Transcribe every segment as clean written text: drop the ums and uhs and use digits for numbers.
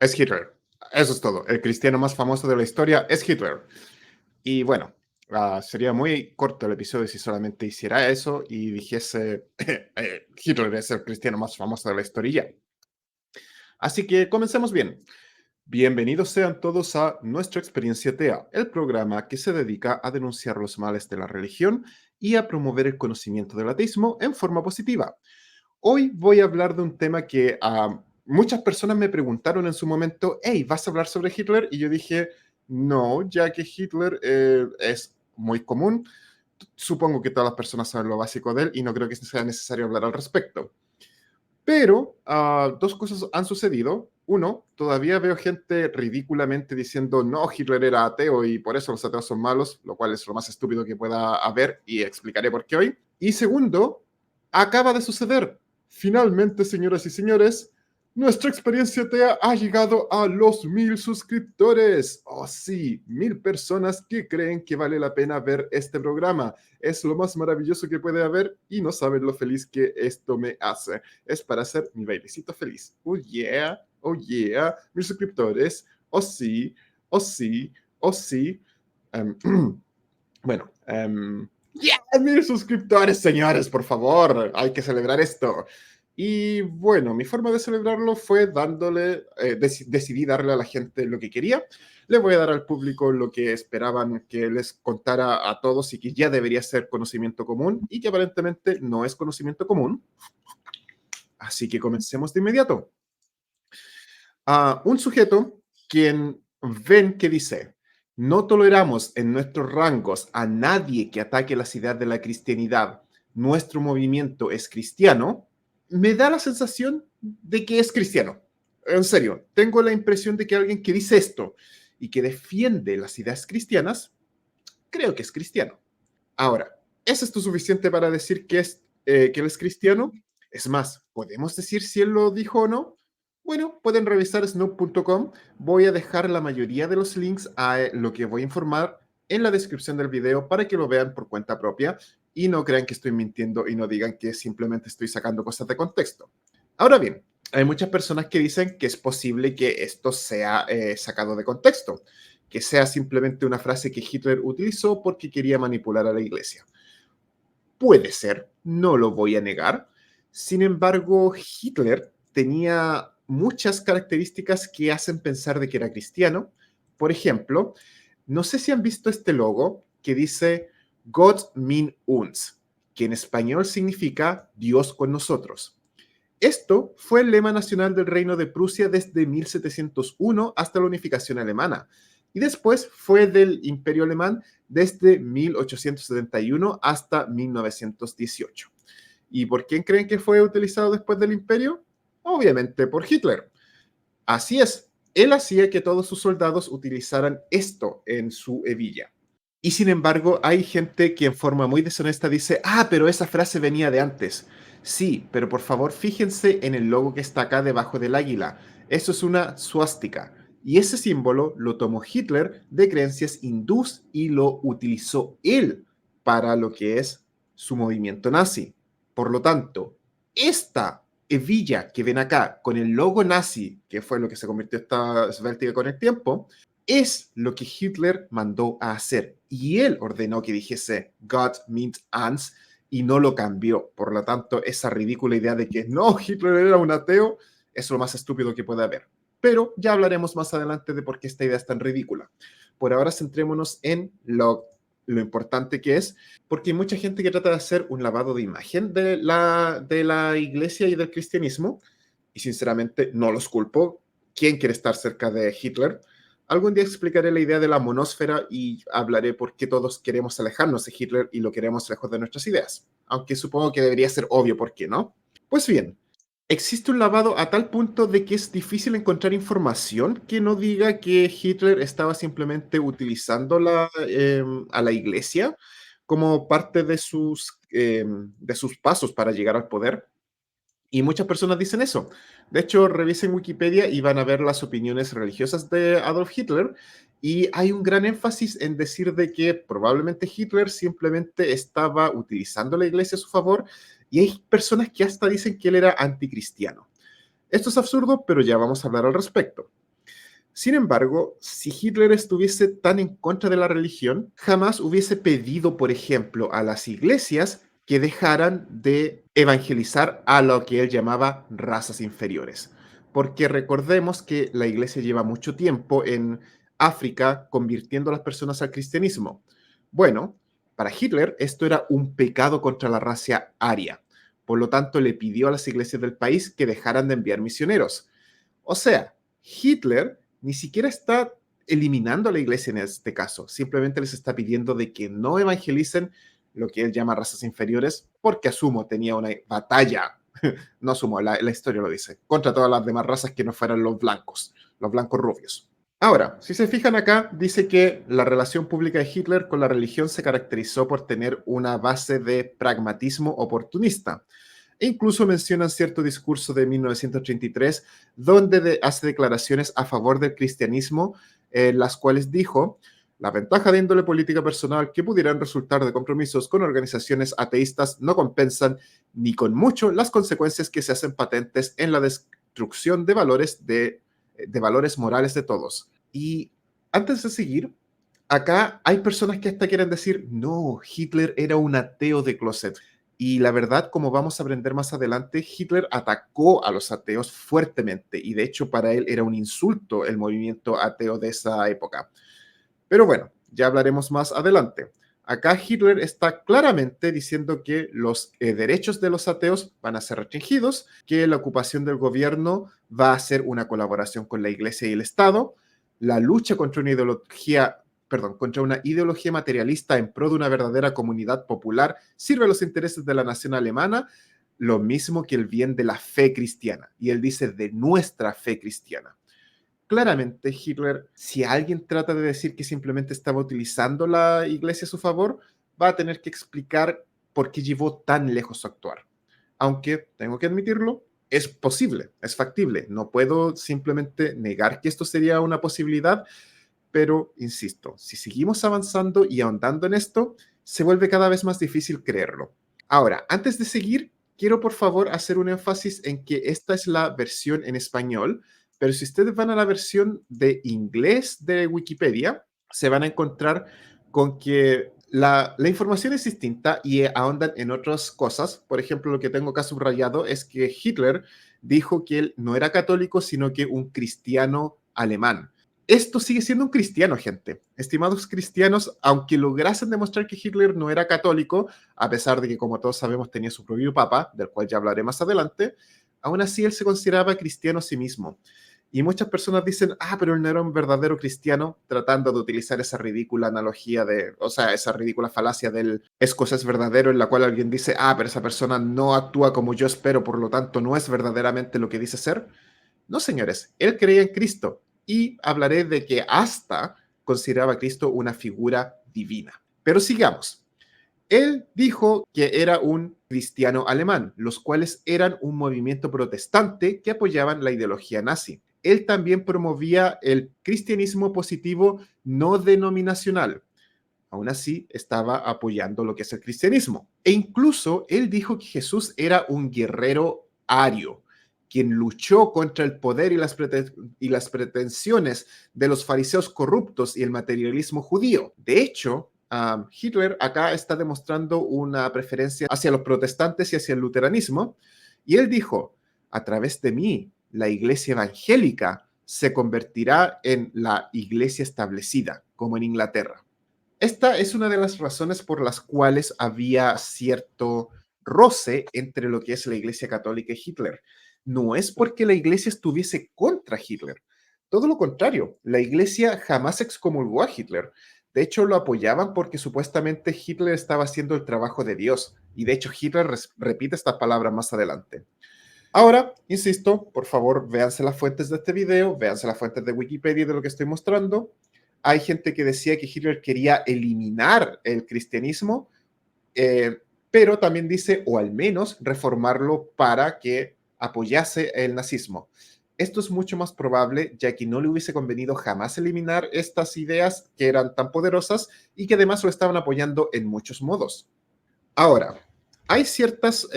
Es Hitler. Eso es todo. El cristiano más famoso de la historia es Hitler. Y bueno, sería muy corto el episodio si solamente hiciera eso y dijese Hitler es el cristiano más famoso de la historia. Así que comencemos bien. Bienvenidos sean todos a Nuestra Experiencia TEA, el programa que se dedica a denunciar los males de la religión y a promover el conocimiento del ateísmo en forma positiva. Hoy voy a hablar de un tema que muchas personas me preguntaron en su momento, hey, ¿vas a hablar sobre Hitler? Y yo dije, no, ya que Hitler es muy común, supongo que todas las personas saben lo básico de él y no creo que sea necesario hablar al respecto. Pero dos cosas han sucedido. Uno, todavía veo gente ridículamente diciendo, no, Hitler era ateo y por eso los ateos son malos, lo cual es lo más estúpido que pueda haber y explicaré por qué hoy. Y segundo, acaba de suceder. Finalmente, señoras y señores, nuestra experiencia TEA ha llegado a los 1000 suscriptores. Oh, sí, 1000 personas que creen que vale la pena ver este programa. Es lo más maravilloso que puede haber y no saben lo feliz que esto me hace. Es para hacer mi bailecito feliz. Oh yeah, 1000 suscriptores. Oh sí, oh sí, oh sí. Um, bueno, 1000 suscriptores, señores, por favor. Hay que celebrar esto. Y bueno, mi forma de celebrarlo fue decidí darle a la gente lo que quería. Le voy a dar al público lo que esperaban que les contara a todos y que ya debería ser conocimiento común y que aparentemente no es conocimiento común. Así que comencemos de inmediato. Un sujeto quien ven que dice, no toleramos en nuestros rangos a nadie que ataque las ideas de la cristianidad, nuestro movimiento es cristiano, me da la sensación de que es cristiano. En serio, tengo la impresión de que alguien que dice esto y que defiende las ideas cristianas, creo que es cristiano. Ahora, ¿es esto suficiente para decir que él es cristiano? Es más, ¿podemos decir si él lo dijo o no? Bueno, pueden revisar snoop.com. Voy a dejar la mayoría de los links a lo que voy a informar en la descripción del video para que lo vean por cuenta propia y no crean que estoy mintiendo y no digan que simplemente estoy sacando cosas de contexto. Ahora bien, hay muchas personas que dicen que es posible que esto sea sacado de contexto, que sea simplemente una frase que Hitler utilizó porque quería manipular a la iglesia. Puede ser, no lo voy a negar. Sin embargo, Hitler tenía muchas características que hacen pensar de que era cristiano. Por ejemplo, no sé si han visto este logo que dice Gott mit uns, que en español significa Dios con nosotros. Esto fue el lema nacional del Reino de Prusia desde 1701 hasta la unificación alemana, y después fue del Imperio Alemán desde 1871 hasta 1918. ¿Y por quién creen que fue utilizado después del Imperio? Obviamente por Hitler. Así es, él hacía que todos sus soldados utilizaran esto en su hebilla. Y sin embargo, hay gente que en forma muy deshonesta dice, pero esa frase venía de antes. Sí, pero por favor fíjense en el logo que está acá debajo del águila. Eso es una suástica. Y ese símbolo lo tomó Hitler de creencias hindús y lo utilizó él para lo que es su movimiento nazi. Por lo tanto, esta hebilla que ven acá con el logo nazi, que fue lo que se convirtió esta esvéltica con el tiempo, es lo que Hitler mandó a hacer. Y él ordenó que dijese Gott mit uns y no lo cambió. Por lo tanto, esa ridícula idea de que no, Hitler era un ateo, es lo más estúpido que puede haber. Pero ya hablaremos más adelante de por qué esta idea es tan ridícula. Por ahora centrémonos en lo importante que es, porque hay mucha gente que trata de hacer un lavado de imagen de la iglesia y del cristianismo, y sinceramente no los culpo. ¿Quién quiere estar cerca de Hitler? Algún día explicaré la idea de la monósfera y hablaré por qué todos queremos alejarnos de Hitler y lo queremos lejos de nuestras ideas. Aunque supongo que debería ser obvio por qué, ¿no? Pues bien, existe un lavado a tal punto de que es difícil encontrar información que no diga que Hitler estaba simplemente utilizando a la iglesia como parte de sus pasos para llegar al poder. Y muchas personas dicen eso. De hecho, revisen Wikipedia y van a ver las opiniones religiosas de Adolf Hitler. Y hay un gran énfasis en decir de que probablemente Hitler simplemente estaba utilizando la iglesia a su favor. Y hay personas que hasta dicen que él era anticristiano. Esto es absurdo, pero ya vamos a hablar al respecto. Sin embargo, si Hitler estuviese tan en contra de la religión, jamás hubiese pedido, por ejemplo, a las iglesias que dejaran de evangelizar a lo que él llamaba razas inferiores. Porque recordemos que la iglesia lleva mucho tiempo en África convirtiendo a las personas al cristianismo. Bueno, para Hitler esto era un pecado contra la raza aria. Por lo tanto, le pidió a las iglesias del país que dejaran de enviar misioneros. O sea, Hitler ni siquiera está eliminando a la iglesia en este caso, simplemente les está pidiendo de que no evangelicen lo que él llama razas inferiores, porque asumo tenía una batalla, no asumo, la historia lo dice, contra todas las demás razas que no fueran los blancos rubios. Ahora, si se fijan acá, dice que la relación pública de Hitler con la religión se caracterizó por tener una base de pragmatismo oportunista. E incluso mencionan cierto discurso de 1933 donde hace declaraciones a favor del cristianismo, en las cuales dijo: la ventaja de índole política personal que pudieran resultar de compromisos con organizaciones ateístas no compensan ni con mucho las consecuencias que se hacen patentes en la destrucción de valores morales de todos. Y antes de seguir, acá hay personas que hasta quieren decir, no, Hitler era un ateo de closet. Y la verdad, como vamos a aprender más adelante, Hitler atacó a los ateos fuertemente y de hecho para él era un insulto el movimiento ateo de esa época. Pero bueno, ya hablaremos más adelante. Acá Hitler está claramente diciendo que los derechos de los ateos van a ser restringidos, que la ocupación del gobierno va a ser una colaboración con la iglesia y el Estado, la lucha contra contra una ideología materialista en pro de una verdadera comunidad popular sirve a los intereses de la nación alemana, lo mismo que el bien de la fe cristiana. Y él dice de nuestra fe cristiana. Claramente Hitler, si alguien trata de decir que simplemente estaba utilizando la iglesia a su favor, va a tener que explicar por qué llevó tan lejos su actuar. Aunque, tengo que admitirlo, es posible, es factible. No puedo simplemente negar que esto sería una posibilidad, pero insisto, si seguimos avanzando y ahondando en esto, se vuelve cada vez más difícil creerlo. Ahora, antes de seguir, quiero por favor hacer un énfasis en que esta es la versión en español, pero si ustedes van a la versión de inglés de Wikipedia, se van a encontrar con que la información es distinta y ahondan en otras cosas. Por ejemplo, lo que tengo acá subrayado es que Hitler dijo que él no era católico, sino que un cristiano alemán. Esto sigue siendo un cristiano, gente. Estimados cristianos, aunque lograsen demostrar que Hitler no era católico, a pesar de que, como todos sabemos, tenía su propio papa, del cual ya hablaré más adelante, aún así él se consideraba cristiano a sí mismo. Y muchas personas dicen, pero él no era un verdadero cristiano, tratando de utilizar esa ridícula analogía esa ridícula falacia del escocés verdadero, en la cual alguien dice, pero esa persona no actúa como yo espero, por lo tanto no es verdaderamente lo que dice ser. No, señores, él creía en Cristo y hablaré de que hasta consideraba a Cristo una figura divina. Pero sigamos. Él dijo que era un cristiano alemán, los cuales eran un movimiento protestante que apoyaban la ideología nazi. Él también promovía el cristianismo positivo no denominacional. Aún así, estaba apoyando lo que es el cristianismo. E incluso él dijo que Jesús era un guerrero ario, quien luchó contra el poder y las pretensiones de los fariseos corruptos y el materialismo judío. De hecho, Hitler acá está demostrando una preferencia hacia los protestantes y hacia el luteranismo, y él dijo, a través de mí, la iglesia evangélica se convertirá en la iglesia establecida, como en Inglaterra. Esta es una de las razones por las cuales había cierto roce entre lo que es la Iglesia Católica y Hitler. No es porque la Iglesia estuviese contra Hitler. Todo lo contrario, la Iglesia jamás excomulgó a Hitler. De hecho, lo apoyaban porque supuestamente Hitler estaba haciendo el trabajo de Dios. Y de hecho, Hitler repite estas palabras más adelante. Ahora, insisto, por favor, véanse las fuentes de este video, véanse las fuentes de Wikipedia de lo que estoy mostrando. Hay gente que decía que Hitler quería eliminar el cristianismo, pero también dice, o al menos reformarlo para que apoyase el nazismo. Esto es mucho más probable, ya que no le hubiese convenido jamás eliminar estas ideas que eran tan poderosas y que además lo estaban apoyando en muchos modos. Ahora, hay ciertas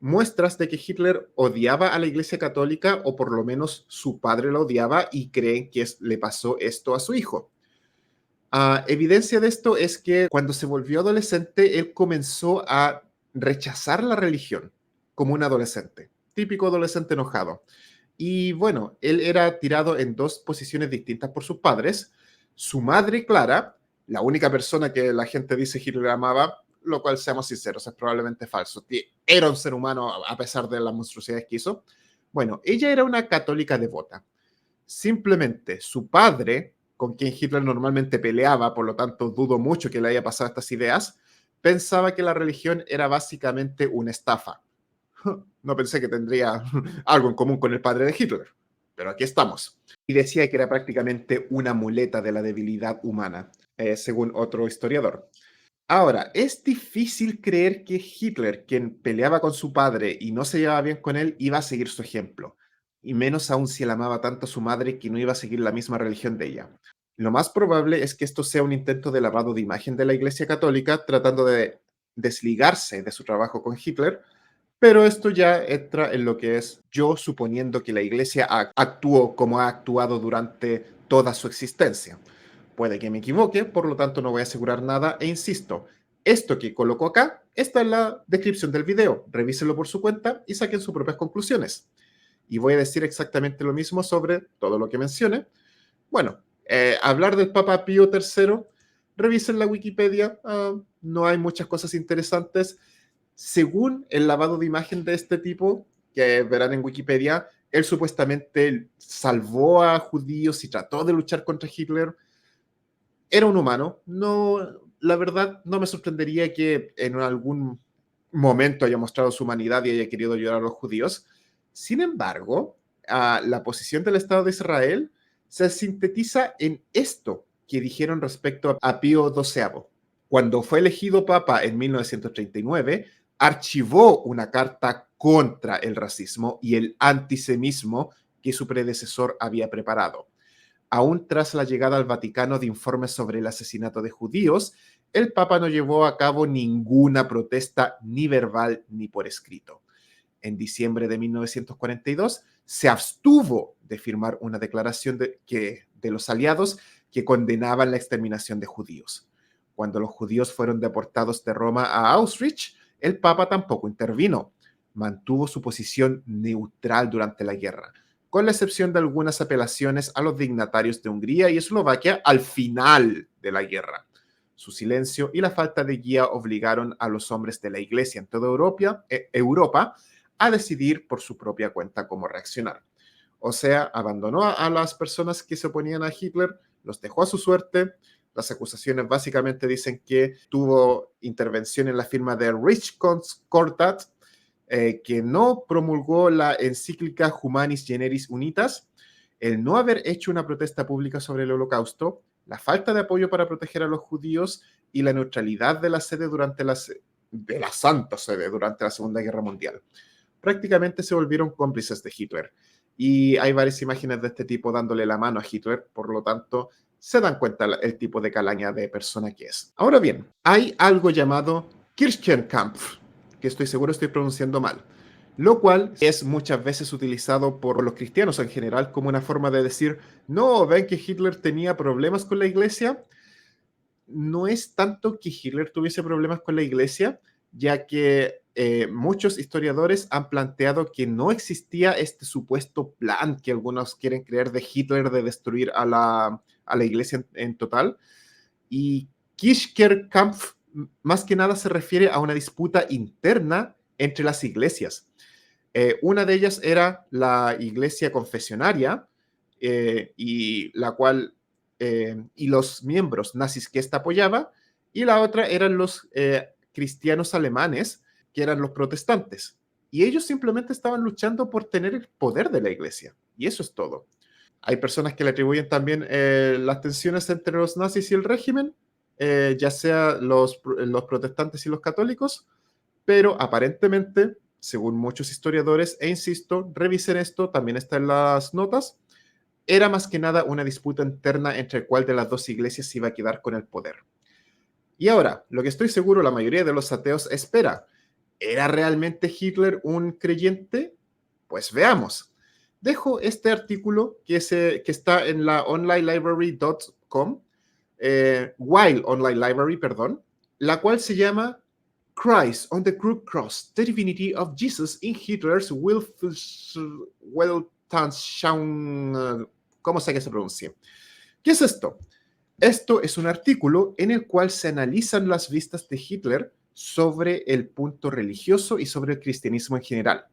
muestras de que Hitler odiaba a la Iglesia Católica, o por lo menos su padre la odiaba, y creen que le pasó esto a su hijo. Evidencia de esto es que cuando se volvió adolescente, él comenzó a rechazar la religión como un adolescente, típico adolescente enojado. Y bueno, él era tirado en dos posiciones distintas por sus padres. Su madre, Clara, la única persona que la gente dice Hitler amaba, lo cual, seamos sinceros, es probablemente falso. Era un ser humano a pesar de las monstruosidades que hizo. Bueno, ella era una católica devota. Simplemente su padre, con quien Hitler normalmente peleaba, por lo tanto dudo mucho que le haya pasado estas ideas, pensaba que la religión era básicamente una estafa. No pensé que tendría algo en común con el padre de Hitler, pero aquí estamos. Y decía que era prácticamente una muleta de la debilidad humana, según otro historiador. Ahora, es difícil creer que Hitler, quien peleaba con su padre y no se llevaba bien con él, iba a seguir su ejemplo, y menos aún si él amaba tanto a su madre que no iba a seguir la misma religión de ella. Lo más probable es que esto sea un intento de lavado de imagen de la Iglesia Católica, tratando de desligarse de su trabajo con Hitler, pero esto ya entra en lo que es yo suponiendo que la Iglesia actuó como ha actuado durante toda su existencia. Puede que me equivoque, por lo tanto no voy a asegurar nada e insisto, esto que coloco acá está en la descripción del video. Revísenlo por su cuenta y saquen sus propias conclusiones. Y voy a decir exactamente lo mismo sobre todo lo que mencione. Bueno, hablar del Papa Pío III, revisen la Wikipedia, no hay muchas cosas interesantes. Según el lavado de imagen de este tipo, que verán en Wikipedia, él supuestamente salvó a judíos y trató de luchar contra Hitler. Era un humano. No, la verdad, no me sorprendería que en algún momento haya mostrado su humanidad y haya querido ayudar a los judíos. Sin embargo, la posición del Estado de Israel se sintetiza en esto que dijeron respecto a Pío XII. Cuando fue elegido papa en 1939, archivó una carta contra el racismo y el antisemitismo que su predecesor había preparado. Aún tras la llegada al Vaticano de informes sobre el asesinato de judíos, el Papa no llevó a cabo ninguna protesta ni verbal ni por escrito. En diciembre de 1942 se abstuvo de firmar una declaración de los aliados que condenaban la exterminación de judíos. Cuando los judíos fueron deportados de Roma a Auschwitz, el Papa tampoco intervino. Mantuvo su posición neutral durante la guerra, con la excepción de algunas apelaciones a los dignatarios de Hungría y Eslovaquia al final de la guerra. Su silencio y la falta de guía obligaron a los hombres de la Iglesia en toda Europa a decidir por su propia cuenta cómo reaccionar. O sea, abandonó a las personas que se oponían a Hitler, los dejó a su suerte. Las acusaciones básicamente dicen que tuvo intervención en la firma de Rich Concordat, que no promulgó la encíclica Humanis Generis Unitas, el no haber hecho una protesta pública sobre el Holocausto, la falta de apoyo para proteger a los judíos y la neutralidad de la sede de la Santa Sede durante la Segunda Guerra Mundial. Prácticamente se volvieron cómplices de Hitler. Y hay varias imágenes de este tipo dándole la mano a Hitler, por lo tanto, se dan cuenta el tipo de calaña de persona que es. Ahora bien, hay algo llamado Kirchenkampf, que estoy seguro estoy pronunciando mal, lo cual es muchas veces utilizado por los cristianos en general como una forma de decir, no, ven que Hitler tenía problemas con la iglesia. No es tanto que Hitler tuviese problemas con la iglesia, ya que muchos historiadores han planteado que no existía este supuesto plan que algunos quieren creer de Hitler de destruir a la iglesia en total. Y Kirchkerkampf más que nada se refiere a una disputa interna entre las iglesias. Una de ellas era la iglesia confesionaria, y la cual y los miembros nazis que ésta apoyaba, y la otra eran los cristianos alemanes, que eran los protestantes. Y ellos simplemente estaban luchando por tener el poder de la iglesia. Y eso es todo. Hay personas que le atribuyen también las tensiones entre los nazis y el régimen, ya sea los protestantes y los católicos, pero aparentemente, según muchos historiadores, e insisto, revisen esto, también está en las notas, era más que nada una disputa interna entre cuál de las dos iglesias iba a quedar con el poder. Y ahora, lo que estoy seguro la mayoría de los ateos espera ¿Era realmente Hitler un creyente? Pues veamos. Dejo este artículo que está en la onlinelibrary.com, Wild Online Library, perdón, la cual se llama Christ on the Cross, The Divinity of Jesus in Hitler's Weltanschauung. ¿Cómo sé que se pronuncia? ¿Qué es esto? Esto es un artículo en el cual se analizan las vistas de Hitler sobre el punto religioso y sobre el cristianismo en general.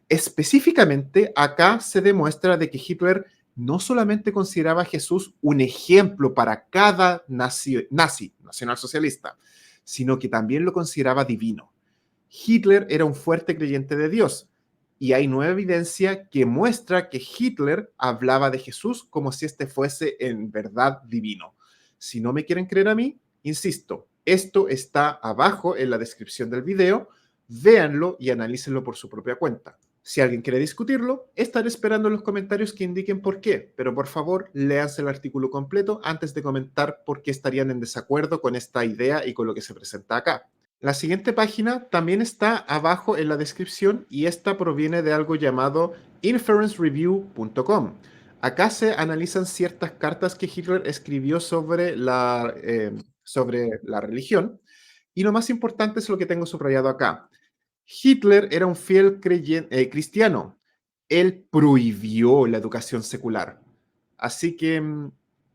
Específicamente, acá se demuestra de que Hitler no solamente consideraba a Jesús un ejemplo para cada nacionalsocialista, sino que también lo consideraba divino. Hitler era un fuerte creyente de Dios, y hay nueva evidencia que muestra que Hitler hablaba de Jesús como si éste fuese en verdad divino. Si no me quieren creer a mí, insisto, esto está abajo en la descripción del video, véanlo y analícenlo por su propia cuenta. Si alguien quiere discutirlo, estaré esperando en los comentarios que indiquen por qué, pero por favor, léanse el artículo completo antes de comentar por qué estarían en desacuerdo con esta idea y con lo que se presenta acá. La siguiente página también está abajo en la descripción y esta proviene de algo llamado inferencereview.com. Acá se analizan ciertas cartas que Hitler escribió sobre la religión y lo más importante es lo que tengo subrayado acá. Hitler era un fiel cristiano. Él prohibió la educación secular. Así que,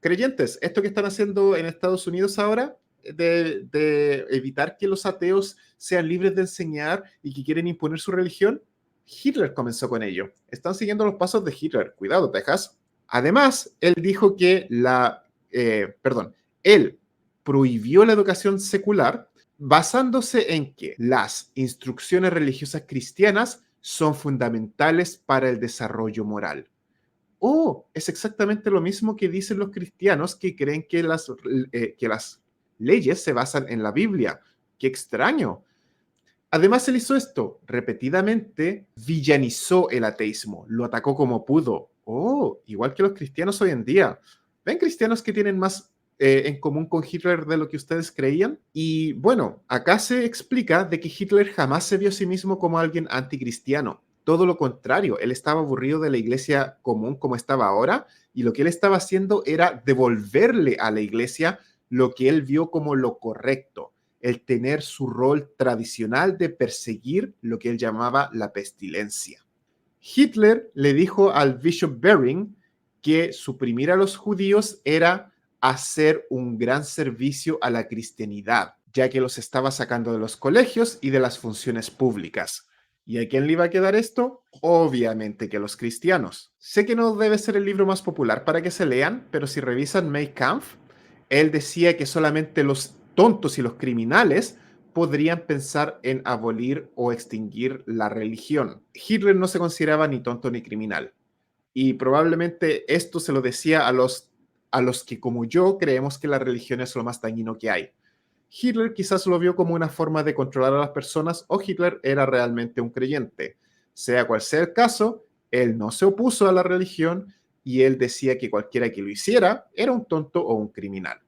creyentes, esto que están haciendo en Estados Unidos ahora, de evitar que los ateos sean libres de enseñar y que quieren imponer su religión, Hitler comenzó con ello. Están siguiendo los pasos de Hitler. Cuidado, Texas. Además, él dijo que él prohibió la educación secular basándose en que las instrucciones religiosas cristianas son fundamentales para el desarrollo moral. Oh, es exactamente lo mismo que dicen los cristianos que creen que las leyes se basan en la Biblia. ¡Qué extraño! Además, él hizo esto repetidamente, villanizó el ateísmo, lo atacó como pudo. Oh, igual que los cristianos hoy en día. ¿Ven cristianos que tienen más en común con Hitler de lo que ustedes creían? Y bueno, acá se explica de que Hitler jamás se vio a sí mismo como alguien anticristiano. Todo lo contrario, él estaba aburrido de la iglesia común como estaba ahora y lo que él estaba haciendo era devolverle a la iglesia lo que él vio como lo correcto, el tener su rol tradicional de perseguir lo que él llamaba la pestilencia. Hitler le dijo al Bishop Bering que suprimir a los judíos era hacer un gran servicio a la cristianidad, ya que los estaba sacando de los colegios y de las funciones públicas. ¿Y a quién le iba a quedar esto? Obviamente que a los cristianos. Sé que no debe ser el libro más popular para que se lean, pero si revisan Mein Kampf, él decía que solamente los tontos y los criminales podrían pensar en abolir o extinguir la religión. Hitler no se consideraba ni tonto ni criminal. Y probablemente esto se lo decía a los que, como yo, creemos que la religión es lo más dañino que hay. Hitler quizás lo vio como una forma de controlar a las personas o Hitler era realmente un creyente. Sea cual sea el caso, él no se opuso a la religión y él decía que cualquiera que lo hiciera era un tonto o un criminal.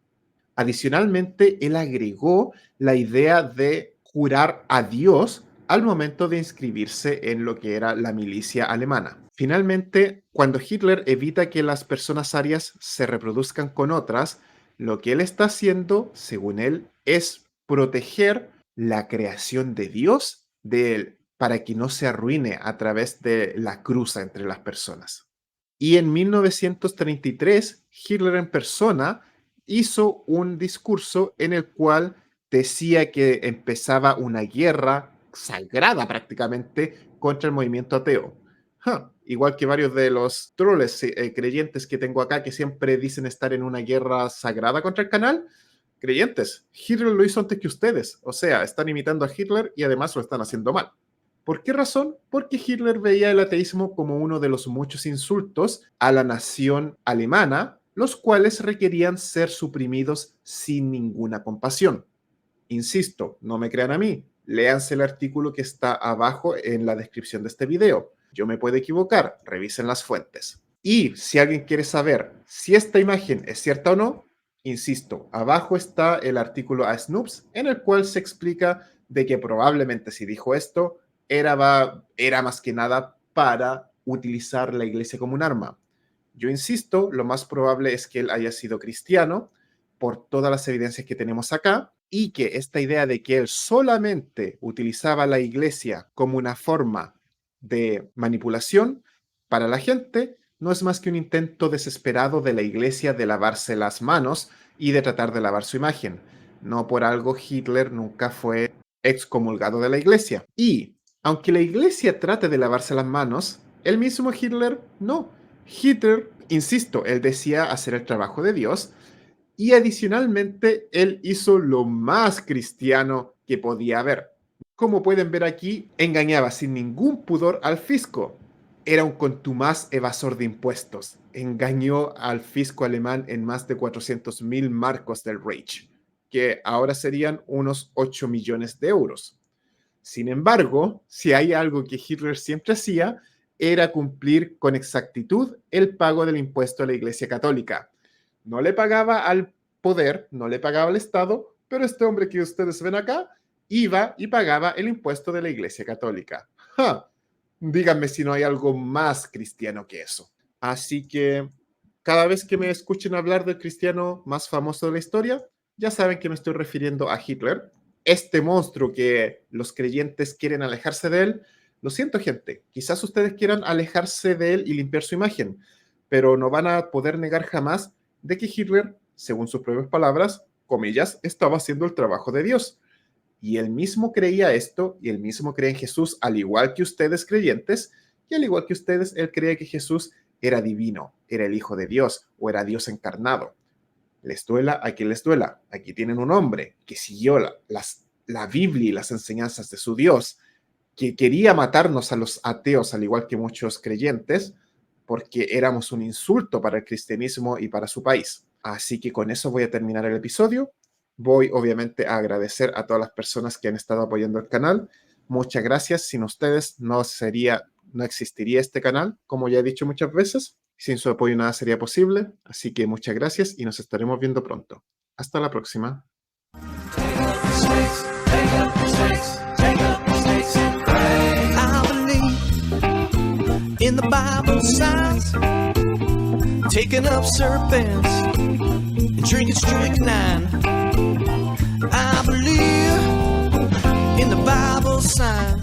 Adicionalmente, él agregó la idea de jurar a Dios al momento de inscribirse en lo que era la milicia alemana. Finalmente, cuando Hitler evita que las personas arias se reproduzcan con otras, lo que él está haciendo, según él, es proteger la creación de Dios de él para que no se arruine a través de la cruza entre las personas. Y en 1933, Hitler en persona hizo un discurso en el cual decía que empezaba una guerra sagrada prácticamente contra el movimiento ateo. Igual que varios de los troles creyentes que tengo acá que siempre dicen estar en una guerra sagrada contra el canal. Creyentes, Hitler lo hizo antes que ustedes. O sea, están imitando a Hitler y además lo están haciendo mal. ¿Por qué razón? Porque Hitler veía el ateísmo como uno de los muchos insultos a la nación alemana, los cuales requerían ser suprimidos sin ninguna compasión. Insisto, no me crean a mí, léanse el artículo que está abajo en la descripción de este video. Yo me puedo equivocar, revisen las fuentes. Y si alguien quiere saber si esta imagen es cierta o no, insisto, abajo está el artículo a Snoops en el cual se explica de que probablemente si dijo esto, era más que nada para utilizar la iglesia como un arma. Yo insisto, lo más probable es que él haya sido cristiano por todas las evidencias que tenemos acá, y que esta idea de que él solamente utilizaba la iglesia como una forma de manipulación para la gente no es más que un intento desesperado de la iglesia de lavarse las manos y de tratar de lavar su imagen. No por algo Hitler nunca fue excomulgado de la iglesia. Y aunque la iglesia trate de lavarse las manos, el mismo Hitler no. Hitler, insisto, él decía hacer el trabajo de Dios, y adicionalmente él hizo lo más cristiano que podía haber. Como pueden ver aquí, engañaba sin ningún pudor al fisco. Era un contumaz evasor de impuestos. Engañó al fisco alemán en más de 400.000 marcos del Reich, que ahora serían unos 8 millones de euros. Sin embargo, si hay algo que Hitler siempre hacía, era cumplir con exactitud el pago del impuesto a la Iglesia Católica. No le pagaba al poder, no le pagaba al Estado, pero este hombre que ustedes ven acá iba y pagaba el impuesto de la Iglesia Católica. ¡Ja! Díganme si no hay algo más cristiano que eso. Así que cada vez que me escuchen hablar del cristiano más famoso de la historia, ya saben que me estoy refiriendo a Hitler, este monstruo que los creyentes quieren alejarse de él. Lo siento, gente, quizás ustedes quieran alejarse de él y limpiar su imagen, pero no van a poder negar jamás de que Hitler, según sus propias palabras, comillas, estaba haciendo el trabajo de Dios. Y él mismo creía esto, y él mismo cree en Jesús, al igual que ustedes creyentes, y al igual que ustedes, él creía que Jesús era divino, era el Hijo de Dios, o era Dios encarnado. Les duela a quien les duela. Aquí tienen un hombre que siguió la Biblia y las enseñanzas de su Dios, que quería matarnos a los ateos, al igual que muchos creyentes, porque éramos un insulto para el cristianismo y para su país. Así que con eso voy a terminar el episodio. Voy obviamente a agradecer a todas las personas que han estado apoyando el canal. Muchas gracias. Sin ustedes no existiría este canal, como ya he dicho muchas veces. Sin su apoyo nada sería posible. Así que muchas gracias y nos estaremos viendo pronto. Hasta la próxima. In the Bible signs, taking up serpents and drinking strychnine. I believe in the Bible signs.